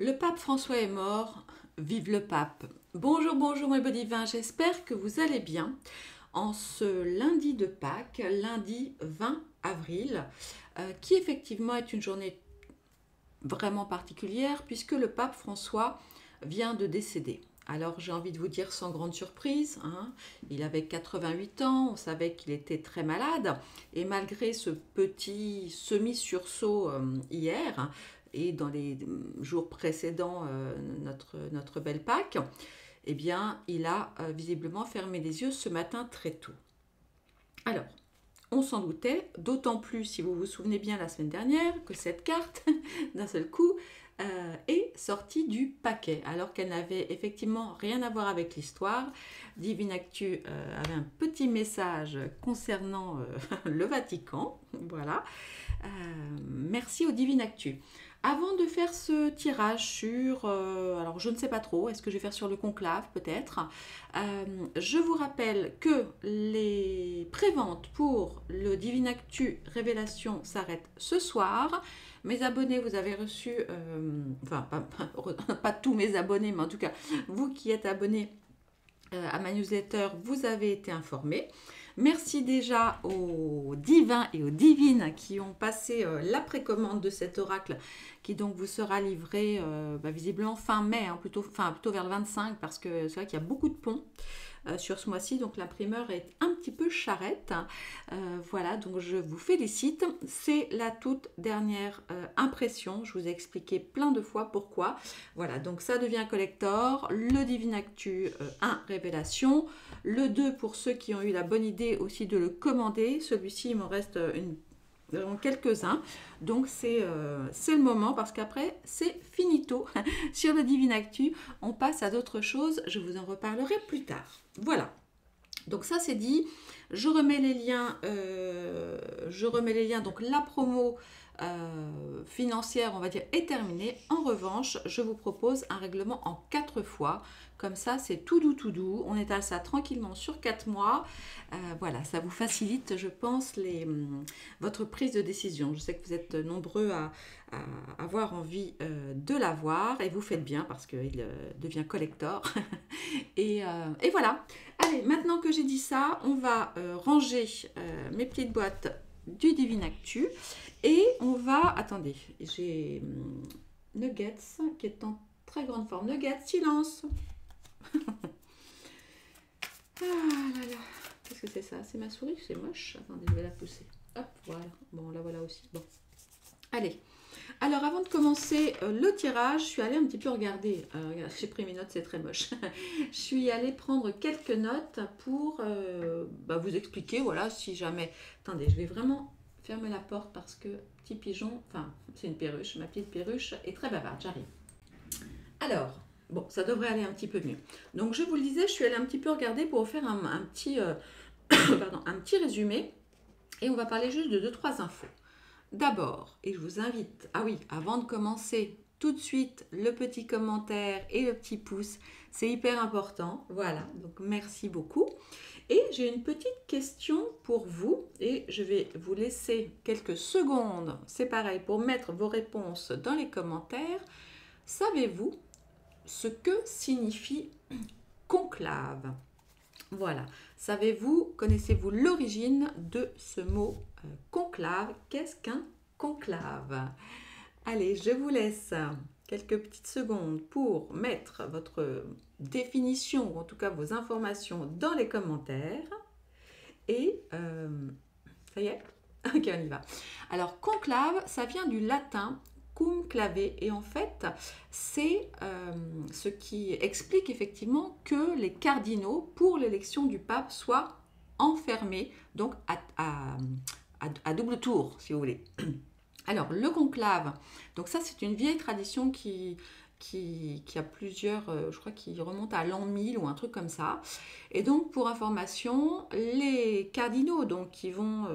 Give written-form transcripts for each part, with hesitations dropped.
Le pape François est mort, vive le pape. Bonjour, bonjour mes beaux divins, j'espère que vous allez bien. En ce lundi de Pâques, lundi 20 avril, qui effectivement est une journée vraiment particulière puisque le pape François vient de décéder. Alors j'ai envie de vous dire sans grande surprise, il avait 88 ans, on savait qu'il était très malade et malgré ce petit semi-sursaut hier et dans les jours précédents notre belle Pâques, eh bien il a visiblement fermé les yeux ce matin très tôt. Alors, on s'en doutait, d'autant plus si vous vous souvenez bien la semaine dernière que cette carte, d'un seul coup, est sortie du paquet, alors qu'elle n'avait effectivement rien à voir avec l'histoire. Divine Actu avait un petit message concernant le Vatican, voilà. Merci au Divine Actu. Avant de faire ce tirage sur, alors je ne sais pas trop, est-ce que je vais faire sur le conclave peut-être, je vous rappelle que les préventes pour le Divine Actu Révélation s'arrêtent ce soir. Mes abonnés, vous avez reçu, enfin pas tous mes abonnés, mais en tout cas vous qui êtes abonnés à ma newsletter, vous avez été informés. Merci déjà aux divins et aux divines qui ont passé la précommande de cet oracle qui donc vous sera livré visiblement fin mai, plutôt vers le 25 parce que c'est vrai qu'il y a beaucoup de ponts sur ce mois-ci, donc l'imprimeur est un petit peu charrette. Voilà, donc je vous félicite. C'est la toute dernière impression. Je vous ai expliqué plein de fois pourquoi. Voilà, donc ça devient collector. Le Divine Actu 1 Révélation. Le 2 pour ceux qui ont eu la bonne idée aussi de le commander. Celui-ci, il m'en reste quelques-uns. Donc c'est le moment parce qu'après c'est finito. Sur le Divine Actu, on passe à d'autres choses. Je vous en reparlerai plus tard. Voilà. Donc ça c'est dit. Je remets les liens. Donc la promo financière, on va dire, est terminée. En revanche, je vous propose un règlement en 4 fois. Comme ça, c'est tout doux. On étale ça tranquillement sur 4 mois. Voilà, ça vous facilite, je pense, votre prise de décision. Je sais que vous êtes nombreux à avoir envie de l'avoir et vous faites bien parce qu'il devient collector. et voilà. Allez, maintenant que j'ai dit ça, on va ranger mes petites boîtes du Divine Actu et on va... Attendez, j'ai Nuggets qui est en très grande forme. Nuggets, silence. Ah là là, qu'est-ce que c'est ça? C'est ma souris, c'est moche. Attendez, je vais la pousser. Hop, voilà. Bon, la voilà aussi. Bon. Allez. Alors, avant de commencer le tirage, je suis allée un petit peu regarder. J'ai pris mes notes, c'est très moche. Je suis allée prendre quelques notes pour vous expliquer, voilà, si jamais... Attendez, je vais vraiment fermer la porte parce que petit pigeon, enfin, c'est une perruche, ma petite perruche est très bavarde, j'arrive. Alors, bon, ça devrait aller un petit peu mieux. Donc, je vous le disais, je suis allée un petit peu regarder pour vous faire un petit, un petit résumé. Et on va parler juste de 2-3 infos. D'abord, et je vous invite, avant de commencer, tout de suite, le petit commentaire et le petit pouce, c'est hyper important. Voilà, donc merci beaucoup. Et j'ai une petite question pour vous et je vais vous laisser quelques secondes, c'est pareil, pour mettre vos réponses dans les commentaires. Savez-vous ce que signifie conclave? Voilà. Savez-vous, connaissez-vous l'origine de ce mot conclave? Qu'est-ce qu'un conclave? Allez, je vous laisse quelques petites secondes pour mettre votre définition, ou en tout cas vos informations dans les commentaires. Et ça y est? Ok, on y va. Alors, conclave, ça vient du latin cum clave et en fait c'est ce qui explique effectivement que les cardinaux pour l'élection du pape soient enfermés donc à double tour si vous voulez. Alors le conclave, donc ça c'est une vieille tradition qui a plusieurs, je crois qui remonte à l'an 1000 ou un truc comme ça. Et donc pour information, les cardinaux donc, qui vont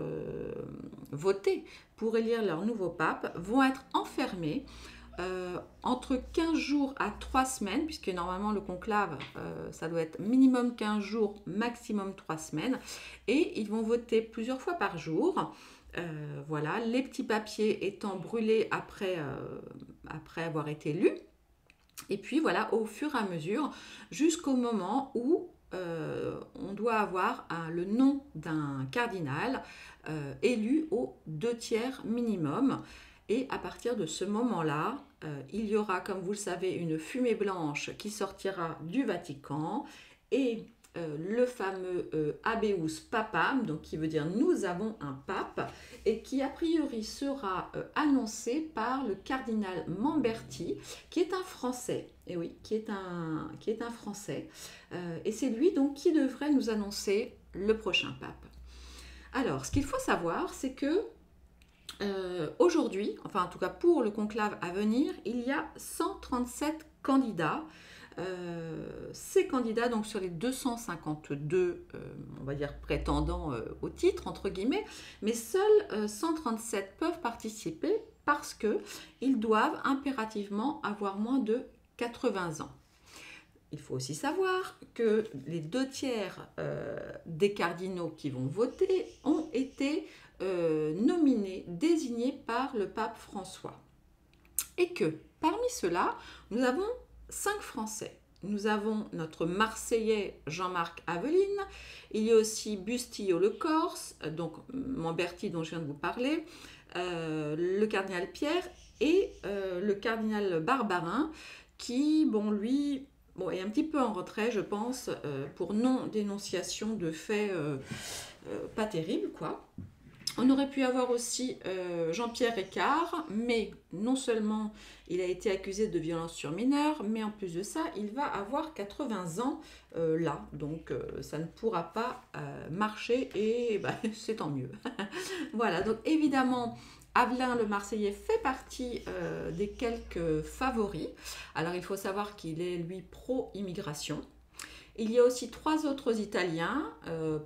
voter pour élire leur nouveau pape vont être enfermés entre 15 jours à 3 semaines, puisque normalement le conclave, ça doit être minimum 15 jours, maximum 3 semaines, et ils vont voter plusieurs fois par jour. Voilà, les petits papiers étant brûlés après avoir été lus. Et puis voilà, au fur et à mesure, jusqu'au moment où on doit avoir le nom d'un cardinal élu aux 2/3 minimum. Et à partir de ce moment-là, il y aura, comme vous le savez, une fumée blanche qui sortira du Vatican et le fameux Habeus Papam, donc qui veut dire nous avons un pape, et qui a priori sera annoncé par le cardinal Mamberti, qui est un Français. Et oui, qui est un Français. Et c'est lui donc qui devrait nous annoncer le prochain pape. Alors, ce qu'il faut savoir, c'est que aujourd'hui, enfin en tout cas pour le conclave à venir, il y a 137 candidats. Ces candidats, donc sur les 252, on va dire prétendants au titre, entre guillemets, mais seuls 137 peuvent participer parce qu'ils doivent impérativement avoir moins de 80 ans. Il faut aussi savoir que les 2/3 des cardinaux qui vont voter ont été nominés, désignés par le pape François. Et que parmi ceux-là, nous avons 5 Français. Nous avons notre Marseillais Jean-Marc Aveline, il y a aussi Bustillo le Corse, donc Mamberti dont je viens de vous parler, le cardinal Pierre et le cardinal Barbarin qui, bon, lui, est un petit peu en retrait, je pense, pour non-dénonciation de faits pas terribles, quoi. On aurait pu avoir aussi Jean-Pierre Ricard, mais non seulement il a été accusé de violence sur mineurs, mais en plus de ça, il va avoir 80 ans là. Donc ça ne pourra pas marcher et bah, c'est tant mieux. Voilà, donc évidemment, Avelin le Marseillais fait partie des quelques favoris. Alors il faut savoir qu'il est, lui, pro-immigration. Il y a aussi 3 autres Italiens,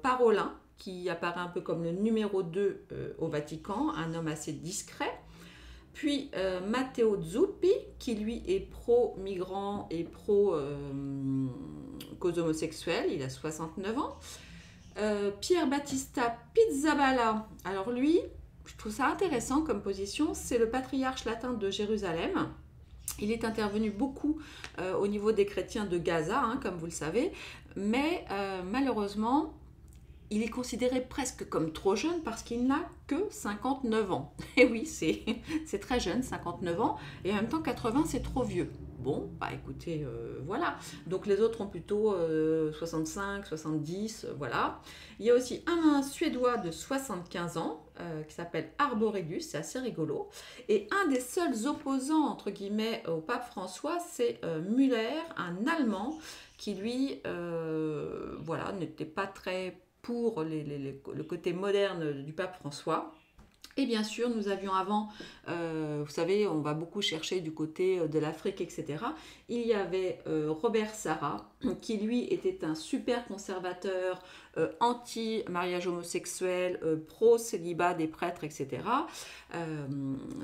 Parolin, qui apparaît un peu comme le numéro 2 au Vatican, un homme assez discret. Puis Matteo Zuppi, qui lui est pro-migrant et pro-cause homosexuelle, il a 69 ans. Pierre Battista Pizzaballa, alors lui, je trouve ça intéressant comme position, c'est le patriarche latin de Jérusalem. Il est intervenu beaucoup au niveau des chrétiens de Gaza, hein, comme vous le savez, mais malheureusement, il est considéré presque comme trop jeune parce qu'il n'a que 59 ans. Et oui, c'est très jeune, 59 ans, et en même temps 80, c'est trop vieux. Bon, bah écoutez, voilà. Donc les autres ont plutôt 65, 70, voilà. Il y a aussi un Suédois de 75 ans qui s'appelle Arboregus, c'est assez rigolo. Et un des seuls opposants, entre guillemets, au pape François, c'est Müller, un Allemand qui, lui, voilà, n'était pas très pour le côté moderne du pape François. Et bien sûr, nous avions avant, vous savez, on va beaucoup chercher du côté de l'Afrique, etc. Il y avait Robert Sarah, qui lui était un super conservateur, anti-mariage homosexuel, pro-célibat des prêtres, etc.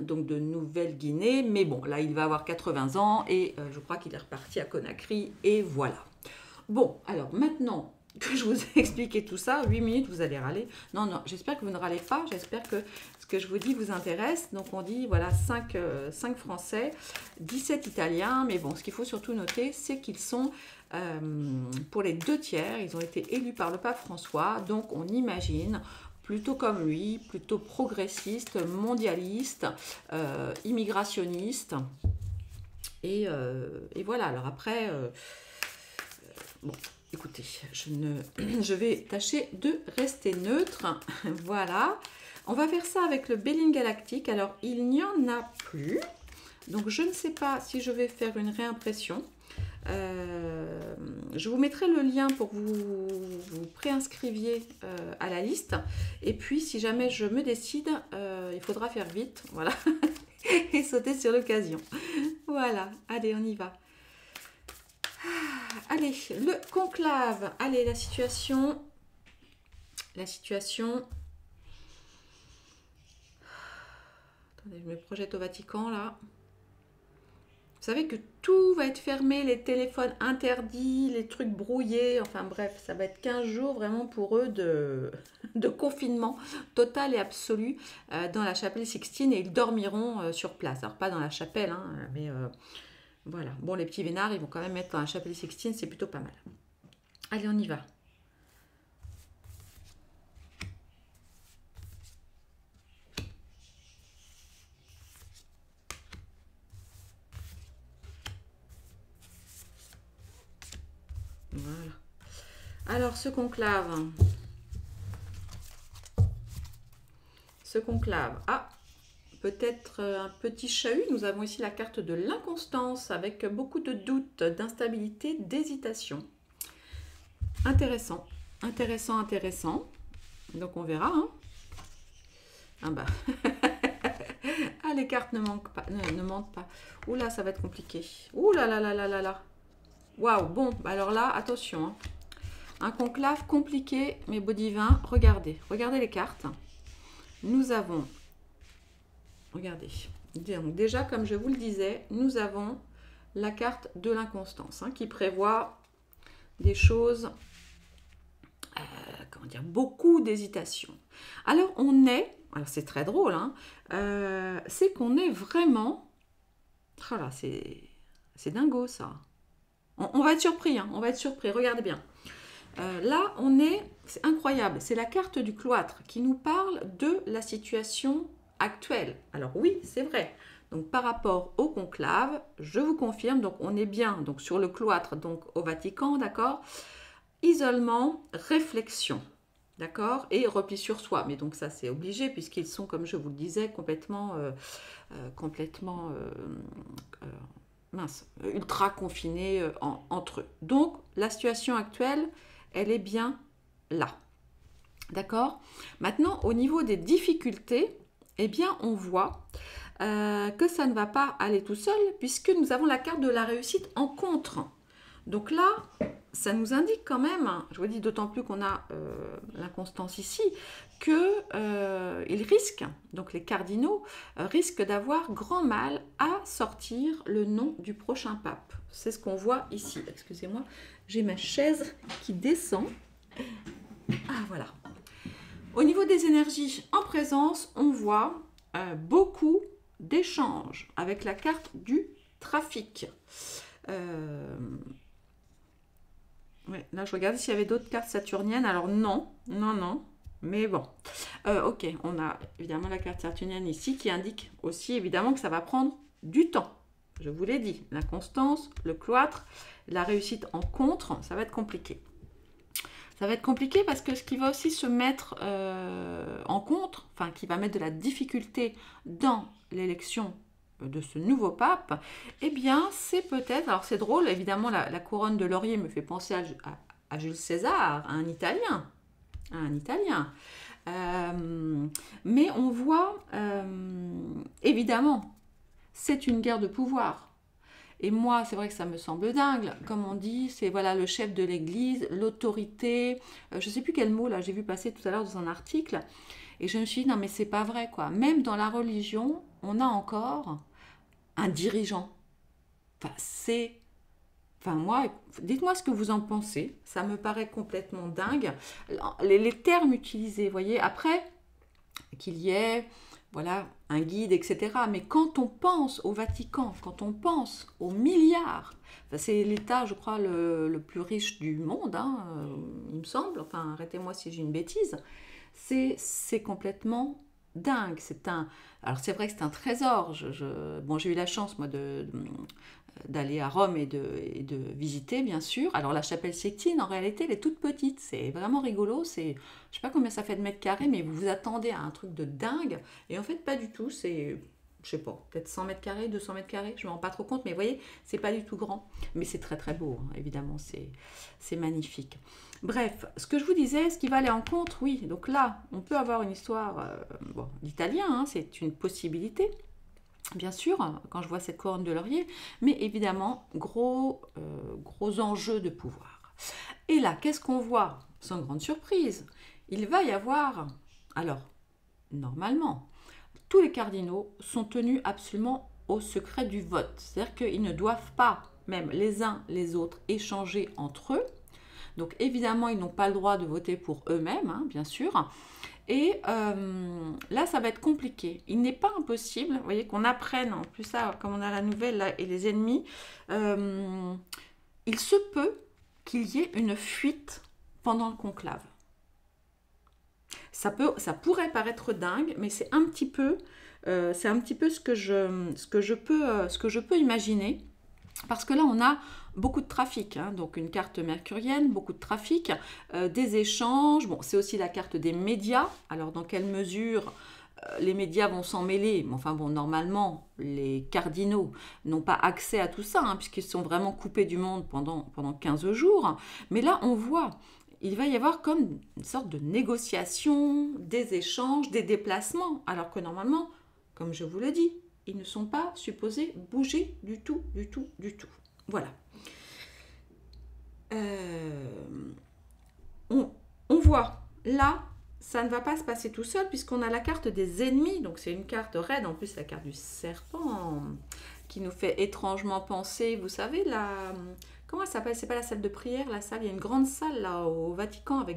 Donc de Nouvelle-Guinée. Mais bon, là, il va avoir 80 ans et je crois qu'il est reparti à Conakry. Et voilà. Bon, alors maintenant que je vous ai expliqué tout ça, 8 minutes, vous allez râler. Non, non, j'espère que vous ne râlez pas, j'espère que ce que je vous dis vous intéresse. Donc on dit, voilà, 5 Français, 17 Italiens, mais bon, ce qu'il faut surtout noter, c'est qu'ils sont, pour les 2/3, ils ont été élus par le pape François, donc on imagine plutôt comme lui, plutôt progressiste, mondialiste, immigrationniste, et voilà, alors après, bon, écoutez, je vais tâcher de rester neutre. Voilà. On va faire ça avec le Béline Galactique. Alors, il n'y en a plus. Donc, je ne sais pas si je vais faire une réimpression. Je vous mettrai le lien pour que vous préinscriviez à la liste. Et puis, si jamais je me décide, il faudra faire vite. Voilà. Et sauter sur l'occasion. Voilà. Allez, on y va. Allez, le conclave. Allez, la situation. Attendez, je me projette au Vatican, là. Vous savez que tout va être fermé, les téléphones interdits, les trucs brouillés. Enfin bref, ça va être 15 jours vraiment pour eux de confinement total et absolu dans la chapelle Sixtine. Et ils dormiront sur place. Alors pas dans la chapelle, hein, mais Voilà. Bon, les petits vénards, ils vont quand même mettre dans la chapelle Sixtine, c'est plutôt pas mal. Allez, on y va. Voilà. Alors, ce conclave. Ah, peut-être un petit chahut. Nous avons ici la carte de l'inconstance avec beaucoup de doutes, d'instabilité, d'hésitation. Intéressant, intéressant, intéressant. Donc on verra. Hein. Ah bah. Ah, les cartes ne manquent pas, ne mentent pas. Oula, ça va être compliqué. Oula là là là là là. Waouh, bon, alors là, attention. Hein. Un conclave compliqué, mais beau divin. Regardez, regardez les cartes. Nous avons, regardez, donc déjà comme je vous le disais, nous avons la carte de l'inconstance hein, qui prévoit des choses, comment dire, beaucoup d'hésitation. Alors on est, alors c'est très drôle, hein, c'est qu'on est vraiment, voilà, c'est dingo ça. On va être surpris, hein, on va être surpris, regardez bien. Là, c'est incroyable, c'est la carte du cloître qui nous parle de la situation actuelle. Alors oui, c'est vrai. Donc par rapport au conclave, je vous confirme, donc on est bien donc, sur le cloître, donc au Vatican, d'accord? Isolement, réflexion, d'accord? Et repli sur soi. Mais donc ça, c'est obligé puisqu'ils sont, comme je vous le disais, complètement ultra confinés entre eux. Donc la situation actuelle, elle est bien là. D'accord? Maintenant, au niveau des difficultés, eh bien, on voit que ça ne va pas aller tout seul puisque nous avons la carte de la réussite en contre. Donc là, ça nous indique quand même, je vous dis d'autant plus qu'on a l'inconstance ici, qu'ils risquent, donc les cardinaux, risquent d'avoir grand mal à sortir le nom du prochain pape. C'est ce qu'on voit ici. Excusez-moi, j'ai ma chaise qui descend. Ah voilà. Au niveau des énergies en présence, on voit beaucoup d'échanges avec la carte du trafic. Ouais, là, je regardais s'il y avait d'autres cartes saturniennes. Alors non, non, non. Mais bon. Ok, on a évidemment la carte saturnienne ici qui indique aussi évidemment que ça va prendre du temps. Je vous l'ai dit, la constance, le cloître, la réussite en contre, ça va être compliqué. Ça va être compliqué parce que ce qui va aussi se mettre en contre, enfin qui va mettre de la difficulté dans l'élection de ce nouveau pape, eh bien c'est peut-être, alors c'est drôle, évidemment la couronne de laurier me fait penser à Jules César, à un Italien. Mais on voit, évidemment, c'est une guerre de pouvoir. Et moi, c'est vrai que ça me semble dingue. Comme on dit, c'est voilà le chef de l'Église, l'autorité. Je ne sais plus quel mot, là, j'ai vu passer tout à l'heure dans un article. Et je me suis dit, non, mais c'est pas vrai, quoi. Même dans la religion, on a encore un dirigeant. Enfin, moi, dites-moi ce que vous en pensez. Ça me paraît complètement dingue. Les termes utilisés, vous voyez, après qu'il y ait voilà, un guide, etc. Mais quand on pense au Vatican, quand on pense aux milliards, c'est l'État, je crois, le plus riche du monde, hein, il me semble, enfin, arrêtez-moi si j'ai une bêtise, c'est complètement dingue. Alors c'est vrai que c'est un trésor. Bon, j'ai eu la chance, moi, d'aller à Rome et de visiter, bien sûr. Alors la chapelle Sixtine, en réalité, elle est toute petite. C'est vraiment rigolo. Je ne sais pas combien ça fait de mètres carrés, mais vous vous attendez à un truc de dingue. Et en fait, pas du tout. C'est, je sais pas, peut-être 100 mètres carrés, 200 mètres carrés. Je ne me rends pas trop compte, mais vous voyez, c'est pas du tout grand. Mais c'est très, très beau, hein. Évidemment, c'est magnifique. Bref, ce que je vous disais, ce qui va aller en contre, oui. Donc là, on peut avoir une histoire d'italien, hein, c'est une possibilité. Bien sûr, quand je vois cette couronne de laurier, mais évidemment, gros enjeux de pouvoir. Et là, qu'est-ce qu'on voit? Sans grande surprise, il va y avoir, alors, normalement, tous les cardinaux sont tenus absolument au secret du vote. C'est-à-dire qu'ils ne doivent pas, même les uns les autres, échanger entre eux. Donc évidemment, ils n'ont pas le droit de voter pour eux-mêmes, hein, bien sûr. Et là, ça va être compliqué. Il n'est pas impossible, vous voyez, qu'on apprenne, en plus ça, comme on a la nouvelle là, et les ennemis, il se peut qu'il y ait une fuite pendant le conclave. Ça pourrait paraître dingue, mais c'est un petit peu ce que je peux imaginer. Parce que là, on a beaucoup de trafic, hein, donc une carte mercurienne, beaucoup de trafic, des échanges. Bon, c'est aussi la carte des médias. Alors, dans quelle mesure les médias vont s'en mêler? Enfin bon, normalement, les cardinaux n'ont pas accès à tout ça, hein, puisqu'ils sont vraiment coupés du monde pendant 15 jours. Mais là, on voit, il va y avoir comme une sorte de négociation, des échanges, des déplacements, alors que normalement, comme je vous le dis, ils ne sont pas supposés bouger du tout, du tout, du tout. Voilà. On voit, là, ça ne va pas se passer tout seul, puisqu'on a la carte des ennemis, donc c'est une carte raide, en plus la carte du serpent, qui nous fait étrangement penser, vous savez, comment elle s'appelle? C'est pas la salle de prière, la salle, il y a une grande salle là au Vatican, avec,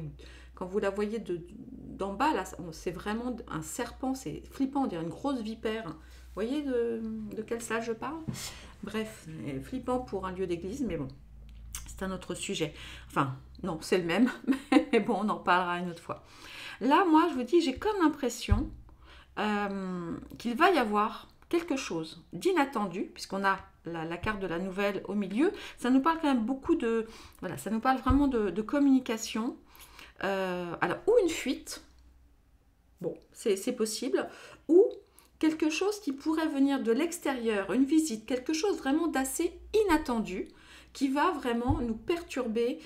quand vous la voyez d'en bas, là, c'est vraiment un serpent, c'est flippant, on dirait une grosse vipère. Vous voyez de quelle salle je parle? Bref, flippant pour un lieu d'église, mais bon, c'est un autre sujet. Enfin, non, c'est le même, mais bon, on en parlera une autre fois. Là, moi, je vous dis, j'ai comme l'impression qu'il va y avoir quelque chose d'inattendu, puisqu'on a la carte de la nouvelle au milieu. Ça nous parle quand même beaucoup de... Voilà, ça nous parle vraiment de communication. Alors, ou une fuite, bon, c'est possible, ou quelque chose qui pourrait venir de l'extérieur, une visite, quelque chose vraiment d'assez inattendu, qui va vraiment nous perturber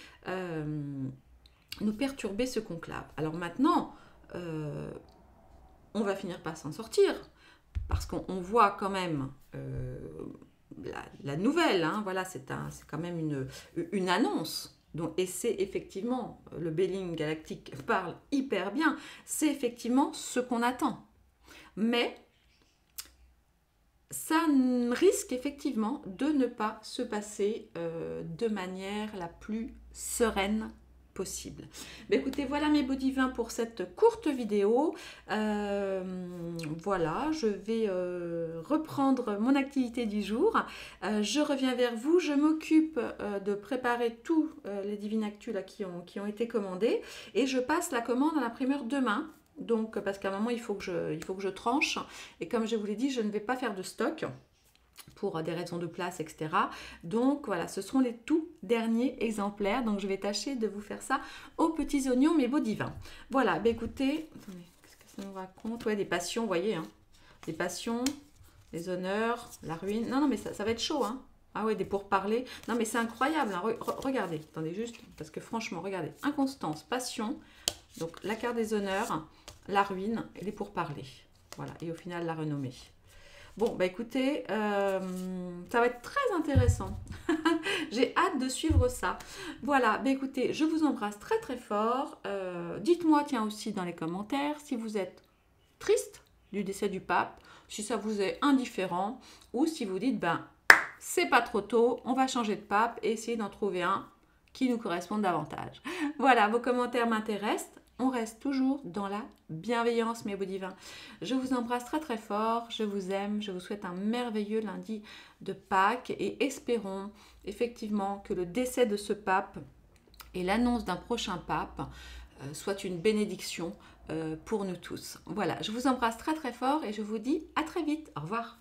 ce conclave. Alors maintenant, on va finir par s'en sortir, parce qu'on voit quand même la nouvelle, hein, voilà, c'est quand même une annonce. Donc, et c'est effectivement, le Béline galactique parle hyper bien, c'est effectivement ce qu'on attend. Mais ça risque effectivement de ne pas se passer de manière la plus sereine possible. Mais écoutez, voilà mes beaux divins pour cette courte vidéo. Voilà, je vais reprendre mon activité du jour. Je reviens vers vous. Je m'occupe de préparer tous les divines actus là, qui ont été commandés. Et je passe la commande à l'imprimeur demain. Donc, parce qu'à un moment, il faut que je tranche. Et comme je vous l'ai dit, je ne vais pas faire de stock pour des raisons de place, etc. Donc, voilà, ce seront les tout derniers exemplaires. Donc, je vais tâcher de vous faire ça aux petits oignons, mes beaux divins. Voilà, bah écoutez, attendez, qu'est-ce que ça nous raconte? Ouais, des passions, vous voyez, hein. Des passions, des honneurs, la ruine. Non, mais ça va être chaud, hein. Ah ouais, des pourparlers. Non, mais c'est incroyable, hein. Regardez, attendez juste, parce que franchement, regardez. Inconstance, passion, donc la carte des honneurs, la ruine et les pourparlers. Voilà, et au final, la renommée. Bon, bah écoutez, ça va être très intéressant. J'ai hâte de suivre ça. Voilà, bah écoutez, je vous embrasse très très fort. Dites-moi, tiens, aussi dans les commentaires, si vous êtes triste du décès du pape, si ça vous est indifférent, ou si vous dites, ben, c'est pas trop tôt, on va changer de pape et essayer d'en trouver un qui nous corresponde davantage. Voilà, vos commentaires m'intéressent. On reste toujours dans la bienveillance, mes beaux divins. Je vous embrasse très très fort, je vous aime, je vous souhaite un merveilleux lundi de Pâques et espérons effectivement que le décès de ce pape et l'annonce d'un prochain pape soit une bénédiction pour nous tous. Voilà, je vous embrasse très très fort et je vous dis à très vite. Au revoir.